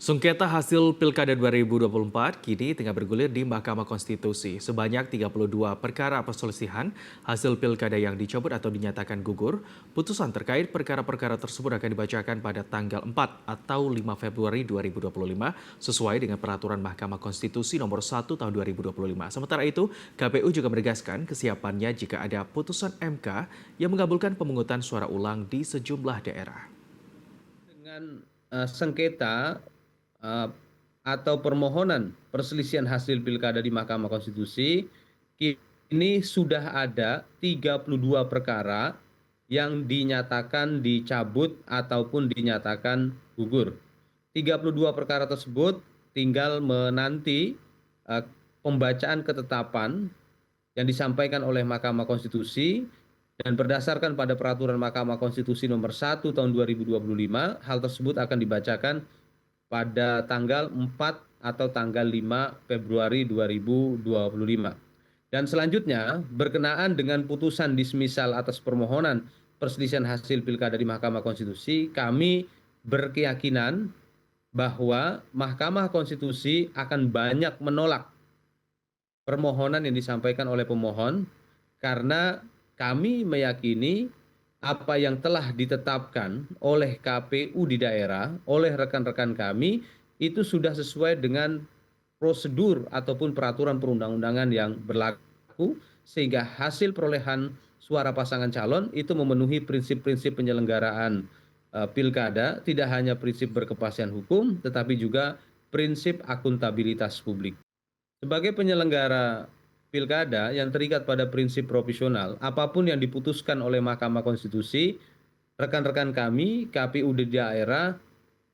Sengketa hasil Pilkada 2024 kini tengah bergulir di Mahkamah Konstitusi. Sebanyak 32 perkara perselisihan hasil Pilkada yang dicabut atau dinyatakan gugur. Putusan terkait perkara-perkara tersebut akan dibacakan pada tanggal 4 atau 5 Februari 2025 sesuai dengan peraturan Mahkamah Konstitusi nomor 1 tahun 2025. Sementara itu, KPU juga menegaskan kesiapannya jika ada putusan MK yang mengabulkan pemungutan suara ulang di sejumlah daerah. Dengan sengketa eh, atau permohonan perselisihan hasil pilkada di Mahkamah Konstitusi, kini sudah ada 32 perkara yang dinyatakan dicabut ataupun dinyatakan gugur. 32 perkara tersebut tinggal menanti eh, pembacaan ketetapan yang disampaikan oleh Mahkamah Konstitusi dan berdasarkan pada peraturan Mahkamah Konstitusi nomor 1 tahun 2025, hal tersebut akan dibacakan pada tanggal 4 atau tanggal 5 Februari 2025. Dan selanjutnya, berkenaan dengan putusan dismisal atas permohonan perselisihan hasil pilkada di Mahkamah Konstitusi, kami berkeyakinan bahwa Mahkamah Konstitusi akan banyak menolak permohonan yang disampaikan oleh pemohon karena kami meyakini apa yang telah ditetapkan oleh KPU di daerah, oleh rekan-rekan kami, itu sudah sesuai dengan prosedur ataupun peraturan perundang-undangan yang berlaku, sehingga hasil perolehan suara pasangan calon itu memenuhi prinsip-prinsip penyelenggaraan pilkada, tidak hanya prinsip berkepastian hukum, tetapi juga prinsip akuntabilitas publik. Sebagai penyelenggara pilkada yang terikat pada prinsip profesional, apapun yang diputuskan oleh Mahkamah Konstitusi, rekan-rekan kami, KPU di daerah,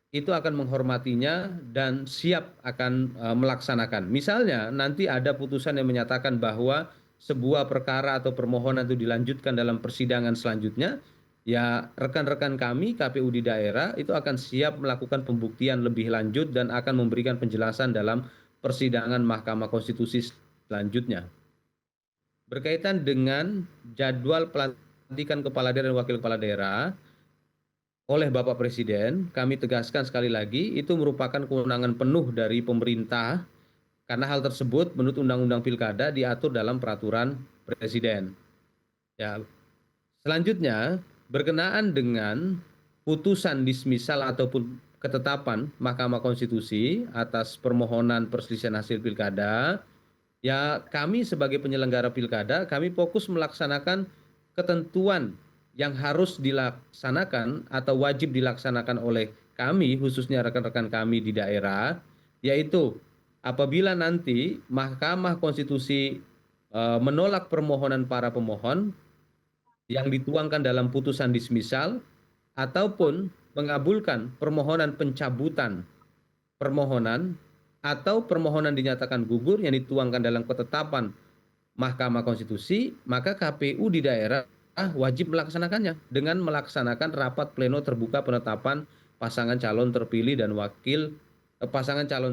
itu akan menghormatinya dan siap akan melaksanakan. Misalnya nanti ada putusan yang menyatakan bahwa sebuah perkara atau permohonan itu dilanjutkan dalam persidangan selanjutnya, ya rekan-rekan kami KPU di daerah itu akan siap melakukan pembuktian lebih lanjut dan akan memberikan penjelasan dalam persidangan Mahkamah Konstitusi selanjutnya. Berkaitan dengan jadwal pelantikan kepala daerah dan wakil kepala daerah oleh Bapak Presiden, kami tegaskan sekali lagi, itu merupakan kewenangan penuh dari pemerintah karena hal tersebut menurut Undang-Undang Pilkada diatur dalam peraturan Presiden. Ya, selanjutnya, berkenaan dengan putusan dismisal ataupun ketetapan Mahkamah Konstitusi atas permohonan perselisihan hasil pilkada, ya kami sebagai penyelenggara pilkada, kami fokus melaksanakan ketentuan yang harus dilaksanakan atau wajib dilaksanakan oleh kami, khususnya rekan-rekan kami di daerah, yaitu apabila nanti Mahkamah Konstitusi menolak permohonan para pemohon, yang dituangkan dalam putusan dismisal ataupun mengabulkan permohonan pencabutan permohonan atau permohonan dinyatakan gugur yang dituangkan dalam ketetapan Mahkamah Konstitusi, maka KPU di daerah wajib melaksanakannya dengan melaksanakan rapat pleno terbuka penetapan pasangan calon terpilih dan wakil pasangan calon